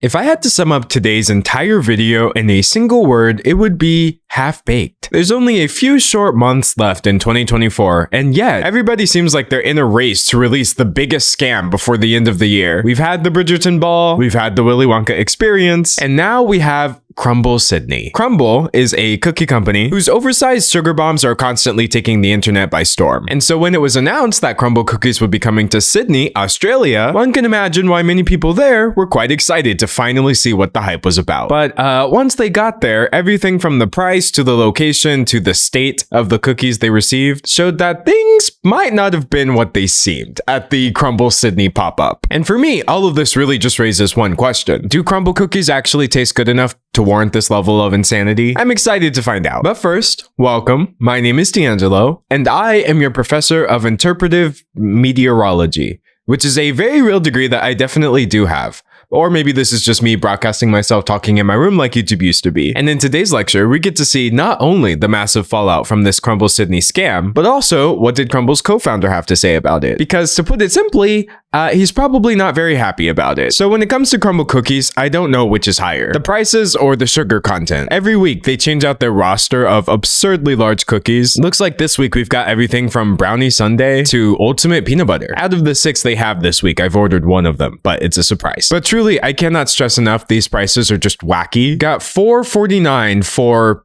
If I had to sum up today's entire video in a single word, it would be half-baked. There's only a few short months left in 2024, and yet everybody seems like they're in a race to release the biggest scam before the end of the year. We've had the Bridgerton Ball, we've had the Willy Wonka experience, and now we have crumbl Sydney. Crumbl is a cookie company whose oversized sugar bombs are constantly taking the internet by storm. And so when it was announced that crumbl cookies would be coming to Sydney, Australia, one can imagine why many people there were quite excited to finally see what the hype was about. But once they got there, everything from the price to the location to the state of the cookies they received showed that things might not have been what they seemed at the crumbl Sydney pop-up. And for me, all of this really just raises one question. Do crumbl cookies actually taste good enough to warrant this level of insanity? I'm excited to find out. But first, welcome. My name is D'Angelo, and I am your professor of interpretive meteorology, which is a very real degree that I definitely do have. Or maybe this is just me broadcasting myself talking in my room like YouTube used to be. And in today's lecture, we get to see not only the massive fallout from this crumbl Sydney scam, but also what did Crumbl's co-founder have to say about it? Because to put it simply, he's probably not very happy about it. So when it comes to crumbl cookies, I don't know which is higher, the prices or the sugar content. Every week, they change out their roster of absurdly large cookies. Looks like this week we've got everything from brownie sundae to ultimate peanut butter. Out of the 6 they have this week, I've ordered one of them, but it's a surprise. But truly, I cannot stress enough, these prices are just wacky. Got $4.49 for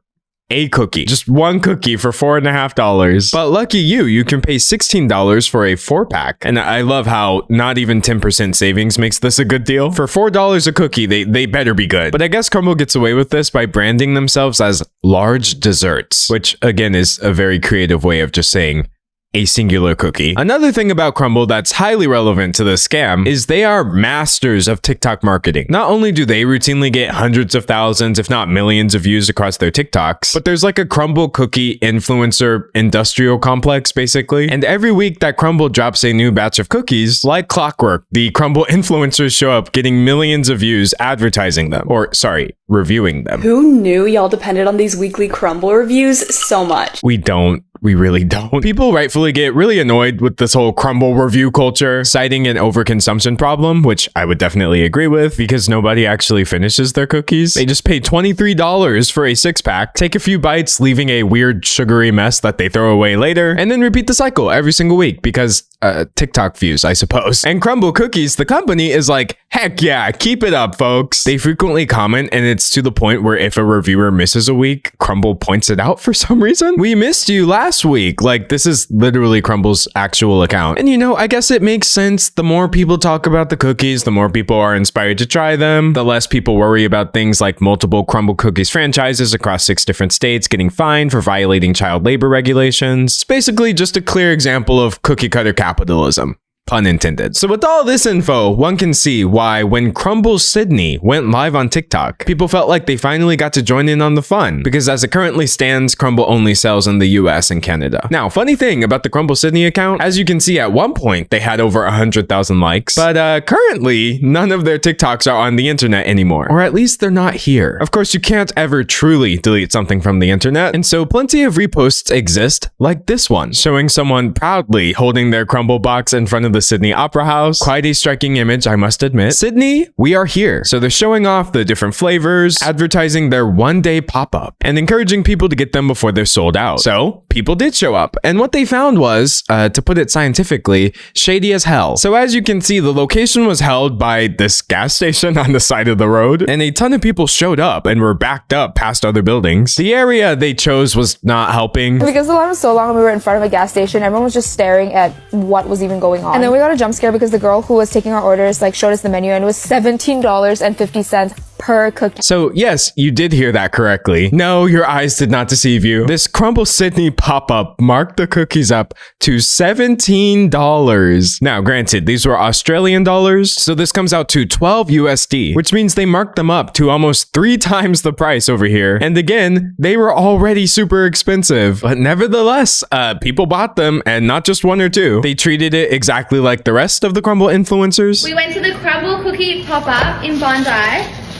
a cookie, just one cookie for $4.50. But lucky you can pay $16 for a 4-pack. And I love how not even 10% savings makes this a good deal. For $4 a cookie, they better be good. But I guess Crumbl gets away with this by branding themselves as large desserts, which again is a very creative way of just saying a singular cookie. Another thing about Crumbl that's highly relevant to the scam is they are masters of TikTok marketing. Not only do they routinely get hundreds of thousands, if not millions of views across their TikToks, but there's like a Crumbl cookie influencer industrial complex basically. And every week that Crumbl drops a new batch of cookies, like clockwork, the Crumbl influencers show up getting millions of views advertising them, or sorry, reviewing them. Who knew y'all depended on these weekly Crumbl reviews so much? We don't. We really don't. People rightfully get really annoyed with this whole Crumbl review culture, citing an overconsumption problem, which I would definitely agree with because nobody actually finishes their cookies. They just pay $23 for a 6-pack, take a few bites, leaving a weird sugary mess that they throw away later, and then repeat the cycle every single week because TikTok views, I suppose. And Crumbl Cookies, the company, is like, heck yeah, keep it up, folks. They frequently comment, and it's to the point where if a reviewer misses a week, Crumbl points it out for some reason. We missed you last week. Like, this is literally Crumbl's actual account. And you know, I guess it makes sense. The more people talk about the cookies, the more people are inspired to try them, the less people worry about things like multiple Crumbl Cookies franchises across 6 different states getting fined for violating child labor regulations. It's basically just a clear example of cookie cutter capitalism. Pun intended. So with all this info, one can see why when crumbl Sydney went live on TikTok, people felt like they finally got to join in on the fun, because as it currently stands, Crumbl only sells in the US and Canada. Now, funny thing about the crumbl Sydney account, as you can see at one point, they had over 100,000 likes, but currently, none of their TikToks are on the internet anymore, or at least they're not here. Of course, you can't ever truly delete something from the internet, and so plenty of reposts exist, like this one, showing someone proudly holding their Crumbl box in front of the Sydney Opera House. Quite a striking image, I must admit. Sydney, we are here. So they're showing off the different flavors, advertising their one-day pop-up, and encouraging people to get them before they're sold out. So people did show up, and what they found was, to put it scientifically, shady as hell. So as you can see, the location was held by this gas station on the side of the road, and a ton of people showed up and were backed up past other buildings. The area they chose was not helping. Because the line was so long and we were in front of a gas station, everyone was just staring at what was even going on. And then we got a jump scare because the girl who was taking our orders showed us the menu, and it was $17.50 per cookie. So yes, you did hear that correctly. No, your eyes did not deceive you. This crumbl Sydney pop-up marked the cookies up to $17. Now, granted, these were Australian dollars, so this comes out to 12 USD, which means they marked them up to almost 3 times the price over here. And again, they were already super expensive, but nevertheless, people bought them, and not just 1 or 2. They treated it exactly like the rest of the Crumbl influencers. We went to the crumbl cookie pop-up in Bondi,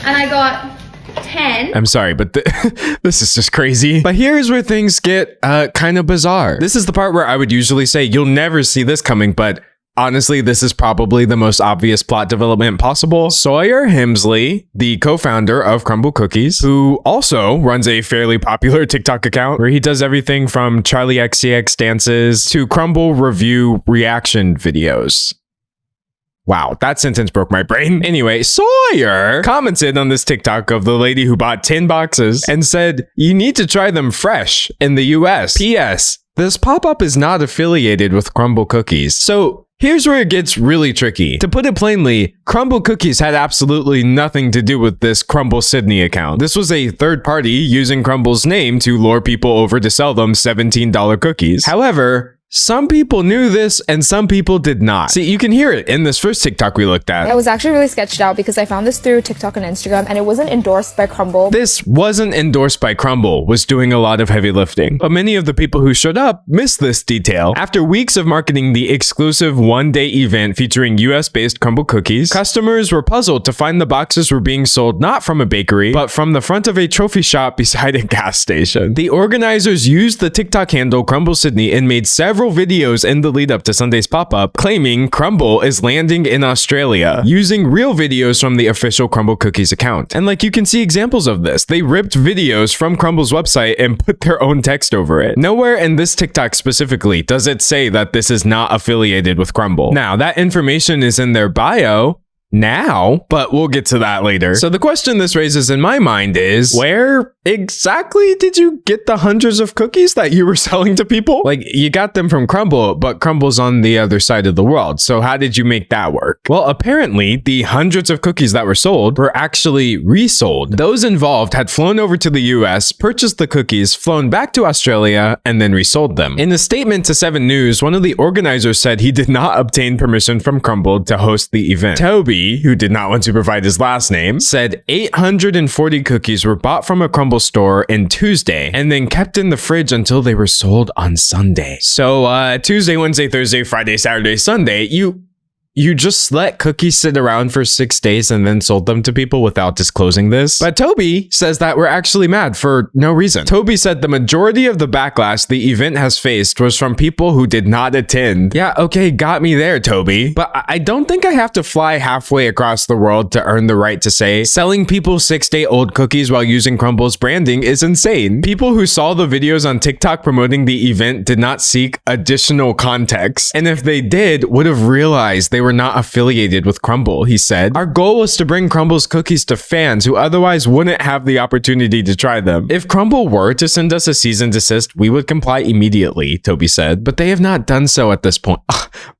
and I got 10. I'm sorry, but this is just crazy. But here's where things get kind of bizarre. This is the part where I would usually say you'll never see this coming, but honestly, this is probably the most obvious plot development possible. Sawyer Hemsley, the co-founder of crumbl Cookies, who also runs a fairly popular TikTok account where he does everything from Charlie XCX dances to crumbl review reaction videos. Wow, that sentence broke my brain. Anyway, Sawyer commented on this TikTok of the lady who bought 10 boxes and said, "You need to try them fresh in the US. P.S. This pop-up is not affiliated with crumbl Cookies." So here's where it gets really tricky. To put it plainly, crumbl Cookies had absolutely nothing to do with this crumbl Sydney account. This was a third party using crumbl's name to lure people over to sell them $17 cookies. However, some people knew this and some people did not. See, you can hear it in this first TikTok we looked at. It was actually really sketched out because I found this through TikTok and Instagram, and it wasn't endorsed by crumbl. This wasn't endorsed by crumbl, was doing a lot of heavy lifting. But many of the people who showed up missed this detail. After weeks of marketing the exclusive one-day event featuring US-based crumbl Cookies, customers were puzzled to find the boxes were being sold not from a bakery, but from the front of a trophy shop beside a gas station. The organizers used the TikTok handle crumbl Sydney and made several videos in the lead up to Sunday's pop-up claiming crumbl is landing in Australia, using real videos from the official crumbl Cookies account. And like you can see examples of this, they ripped videos from crumbl's website and put their own text over it. Nowhere in this TikTok specifically does it say that this is not affiliated with crumbl. Now, that information is in their bio now, but we'll get to that later. So the question this raises in my mind is, where exactly did you get the hundreds of cookies that you were selling to people? Like, you got them from crumbl, but crumbl's on the other side of the world. So how did you make that work? Well, apparently the hundreds of cookies that were sold were actually resold. Those involved had flown over to the US, purchased the cookies, flown back to Australia, and then resold them. In a statement to 7 News, one of the organizers said he did not obtain permission from crumbl to host the event. Toby, who did not want to provide his last name, said 840 cookies were bought from a crumbl store in Tuesday and then kept in the fridge until they were sold on Sunday. So Tuesday, Wednesday, Thursday, Friday, Saturday, Sunday, you just let cookies sit around for 6 days and then sold them to people without disclosing this? But Toby says that we're actually mad for no reason. Toby said the majority of the backlash the event has faced was from people who did not attend. Yeah, okay, got me there, Toby. But I don't think I have to fly halfway across the world to earn the right to say selling people 6-day-old cookies while using crumbl's branding is insane. People who saw the videos on TikTok promoting the event did not seek additional context. And if they did, would have realized they were not affiliated with crumbl, he said. Our goal was to bring crumbl's cookies to fans who otherwise wouldn't have the opportunity to try them. If crumbl were to send us a cease and desist, we would comply immediately, Toby said, but they have not done so at this point.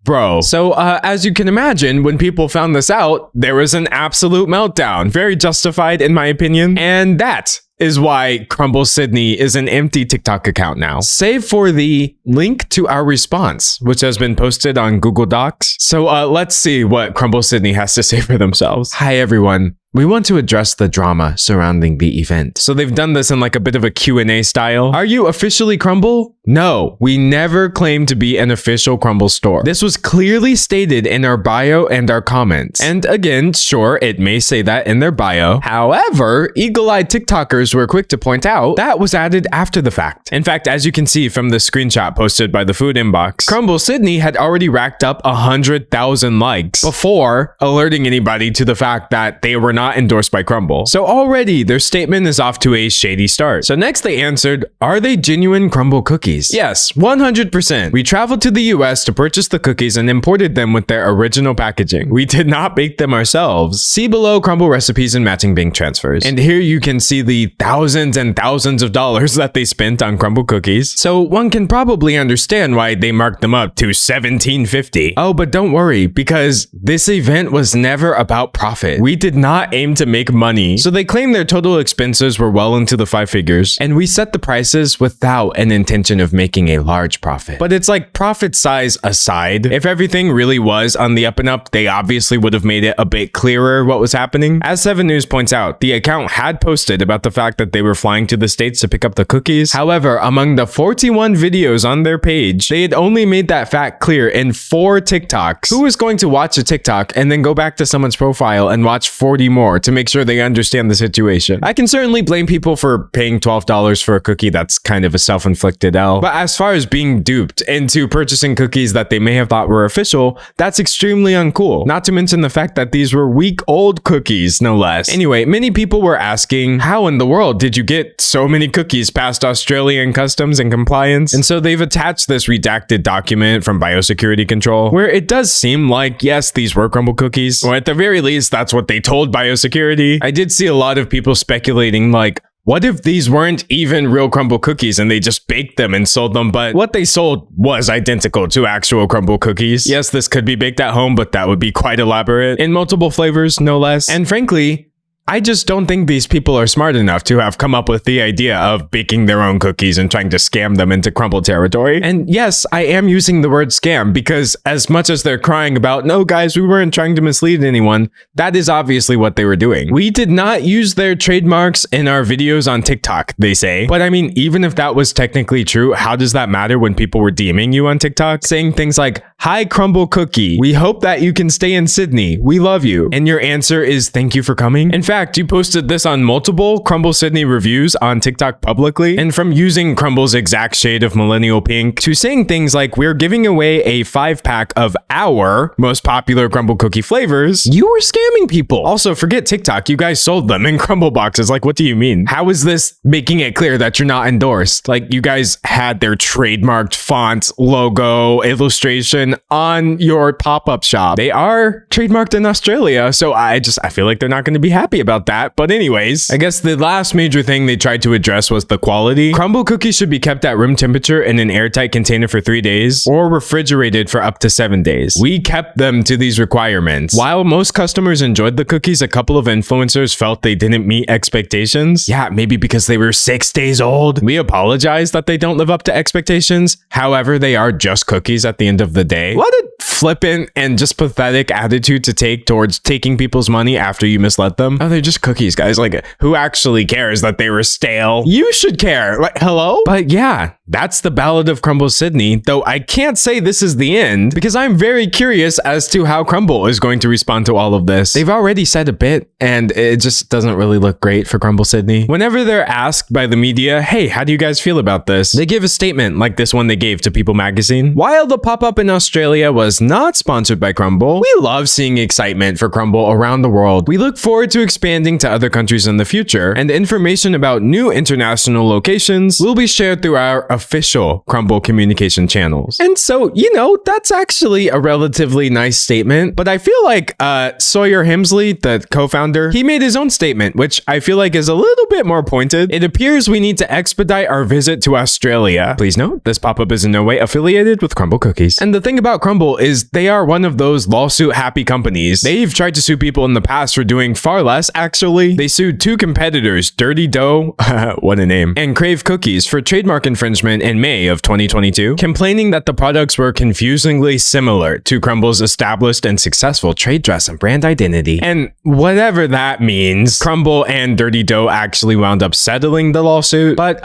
Bro. So as you can imagine, when people found this out, there was an absolute meltdown. Very justified in my opinion. And that is why crumbl Sydney is an empty TikTok account now, save for the link to our response, which has been posted on Google Docs. So let's see what crumbl Sydney has to say for themselves. Hi everyone. We want to address the drama surrounding the event. So they've done this in like a bit of a Q&A style. Are you officially crumbl? No, we never claimed to be an official crumbl store. This was clearly stated in our bio and our comments. And again, sure, it may say that in their bio. However, eagle-eyed TikTokers were quick to point out that was added after the fact. In fact, as you can see from the screenshot posted by the Food Inbox, crumbl Sydney had already racked up 100,000 likes before alerting anybody to the fact that they were not endorsed by crumbl. So already their statement is off to a shady start. So next they answered, are they genuine crumbl cookies? Yes, 100%. We traveled to the US to purchase the cookies and imported them with their original packaging. We did not bake them ourselves. See below crumbl recipes and matching bank transfers. And here you can see the thousands and thousands of dollars that they spent on crumbl cookies. So one can probably understand why they marked them up to $17.50. Oh, but don't worry, because this event was never about profit. We did not aim to make money. So they claim their total expenses were well into the 5 figures, and we set the prices without an intention of making a large profit. But it's like profit size aside, if everything really was on the up and up, they obviously would have made it a bit clearer what was happening. As 7 News points out, the account had posted about the fact that they were flying to the States to pick up the cookies. However, among the 41 videos on their page, they had only made that fact clear in 4 TikToks. Who is going to watch a TikTok and then go back to someone's profile and watch 40 more to make sure they understand the situation. I can certainly blame people for paying $12 for a cookie. That's kind of a self-inflicted L. But as far as being duped into purchasing cookies that they may have thought were official, that's extremely uncool. Not to mention the fact that these were week-old cookies, no less. Anyway, many people were asking, how in the world did you get so many cookies past Australian customs and compliance? And so they've attached this redacted document from Biosecurity Control, where it does seem like, yes, these were crumbl cookies, or at the very least, that's what they told Biosecurity. I did see a lot of people speculating, like, what if these weren't even real crumbl cookies and they just baked them and sold them, but what they sold was identical to actual crumbl cookies? Yes, this could be baked at home, but that would be quite elaborate, in multiple flavors, no less. And frankly, I just don't think these people are smart enough to have come up with the idea of baking their own cookies and trying to scam them into crumbl territory. And yes, I am using the word scam because as much as they're crying about, no guys, we weren't trying to mislead anyone, that is obviously what they were doing. We did not use their trademarks in our videos on TikTok, they say. But I mean, even if that was technically true, how does that matter when people were DMing you on TikTok? Saying things like, hi crumbl cookie, we hope that you can stay in Sydney, we love you. And your answer is thank you for coming. In fact, you posted this on multiple crumbl Sydney reviews on TikTok publicly, and from using crumbl's exact shade of millennial pink to saying things like, we're giving away a 5-pack of our most popular crumbl cookie flavors, you were scamming people. Also, forget TikTok, you guys sold them in crumbl boxes. Like, what do you mean? How is this making it clear that you're not endorsed? Like, you guys had their trademarked font, logo, illustration on your pop-up shop. They are trademarked in Australia, so I feel like they're not going to be happy about that. But anyways, I guess the last major thing they tried to address was the quality. Crumbl cookies should be kept at room temperature in an airtight container for 3 days or refrigerated for up to 7 days. We kept them to these requirements. While most customers enjoyed the cookies, a couple of influencers felt they didn't meet expectations. Yeah, maybe because they were 6 days old. We apologize that they don't live up to expectations. However, they are just cookies at the end of the day. What a flippant and just pathetic attitude to take towards taking people's money after you misled them. Oh, they're just cookies, guys. Like, who actually cares that they were stale? You should care. Like, hello? But yeah, that's the Ballad of crumbl Sydney, though I can't say this is the end because I'm very curious as to how crumbl is going to respond to all of this. They've already said a bit and it just doesn't really look great for crumbl Sydney. Whenever they're asked by the media, hey, how do you guys feel about this? They give a statement like this one they gave to People magazine. While the pop-up in Australia was not sponsored by crumbl, we love seeing excitement for crumbl around the world. We look forward to expanding to other countries in the future, and information about new international locations will be shared through our official crumbl communication channels. And so, you know, that's actually a relatively nice statement, but I feel like Sawyer Hemsley, the co-founder, he made his own statement, which I feel like is a little bit more pointed. It appears we need to expedite our visit to Australia. Please note, this pop-up is in no way affiliated with crumbl cookies. And the thing about crumbl is they are one of those lawsuit-happy companies. They've tried to sue people in the past for doing far less, actually. They sued 2 competitors, Dirty Dough, what a name, and Crave Cookies for trademark infringement in May of 2022, complaining that the products were confusingly similar to crumbl's established and successful trade dress and brand identity. And whatever that means, crumbl and Dirty Dough actually wound up settling the lawsuit. But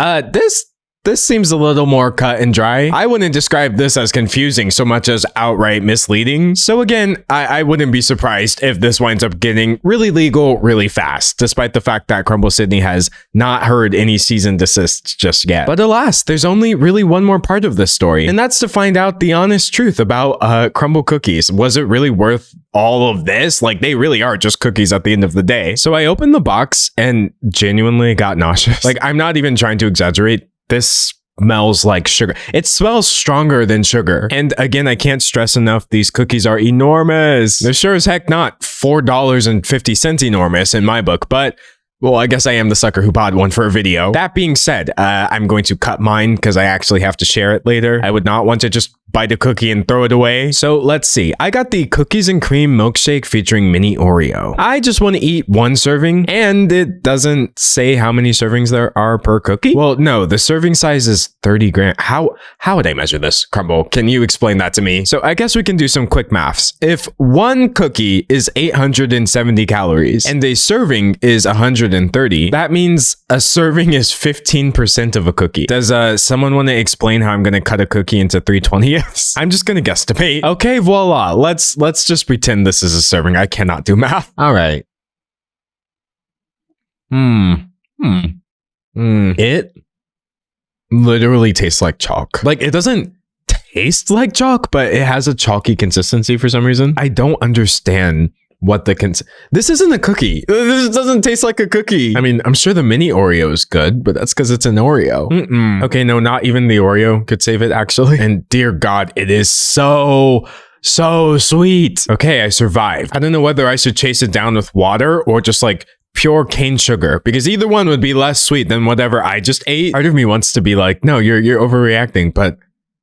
this seems a little more cut and dry. I wouldn't describe this as confusing so much as outright misleading. So again, I wouldn't be surprised if this winds up getting really legal really fast, despite the fact that crumbl Sydney has not heard any cease and desist just yet. But alas, there's only really one more part of this story, and that's to find out the honest truth about crumbl cookies. Was it really worth all of this? Like, they really are just cookies at the end of the day. So I opened the box and genuinely got nauseous. Like, I'm not even trying to exaggerate. This smells like sugar. It smells stronger than sugar. And again, I can't stress enough, these cookies are enormous. They're sure as heck not $4.50 enormous in my book, but well, I guess I am the sucker who bought one for a video. That being said, I'm going to cut mine because I actually have to share it later. I would not want to just bite a cookie and throw it away. So let's see. I got the cookies and cream milkshake featuring mini Oreo. I just want to eat 1 serving, and it doesn't say how many servings there are per cookie. Well, no, the serving size is 30 grams. How would I measure this, crumbl? Can you explain that to me? So I guess we can do some quick maths. If 1 cookie is 870 calories and a serving is 130, that means a serving is 15% of a cookie. Does someone want to explain how I'm going to cut a cookie into 3/20? I'm just gonna guesstimate. Okay, voila. Let's just pretend this is a serving. I cannot do math. All right. It literally tastes like chalk. Like, it doesn't taste like chalk, but it has a chalky consistency for some reason. I don't understand what the this isn't a cookie. This doesn't taste like a cookie. I mean, I'm sure the mini Oreo is good, but that's because it's an Oreo. Okay, no, not even the Oreo could save it, actually. And dear God, it is so sweet. Okay, I survived. I don't know whether I should chase it down with water or just like pure cane sugar, because either one would be less sweet than whatever I just ate. Part of me wants to be like, no, you're overreacting, but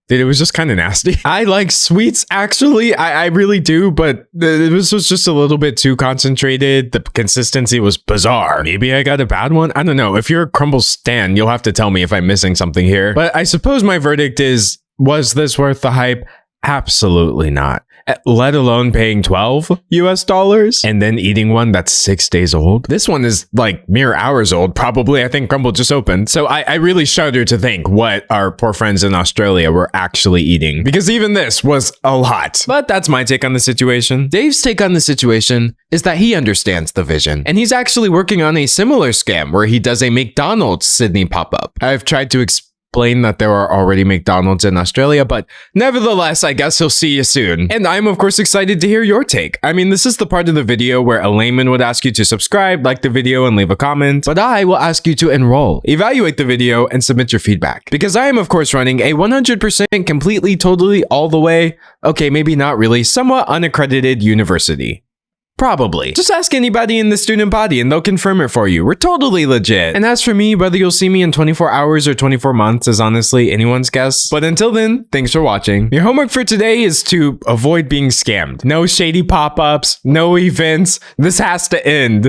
dude, it was just kind of nasty. I like sweets, actually. I really do, but this was just a little bit too concentrated. The consistency was bizarre. Maybe I got a bad one? I don't know. If you're a crumbl stan, you'll have to tell me if I'm missing something here. But I suppose my verdict is, was this worth the hype? Absolutely not. Let alone paying $12 US and then eating one that's 6 days old. This one is like mere hours old, probably. I think crumbl just opened. So I really shudder to think what our poor friends in Australia were actually eating, because even this was a lot. But that's my take on the situation. Dave's take on the situation is that he understands the vision, and he's actually working on a similar scam where he does a McDonald's Sydney pop-up. I've tried to explain that there are already McDonald's in Australia, but nevertheless, I guess he'll see you soon. And I'm of course excited to hear your take. I mean, this is the part of the video where a layman would ask you to subscribe, like the video, and leave a comment, but I will ask you to enroll, evaluate the video, and submit your feedback. Because I am of course running a 100% completely, totally, all the way, okay, maybe not really, somewhat unaccredited university. Probably. Just ask anybody in the student body and they'll confirm it for you. We're totally legit. And as for me, whether you'll see me in 24 hours or 24 months is honestly anyone's guess. But until then, thanks for watching. Your homework for today is to avoid being scammed. No shady pop-ups, no events. This has to end.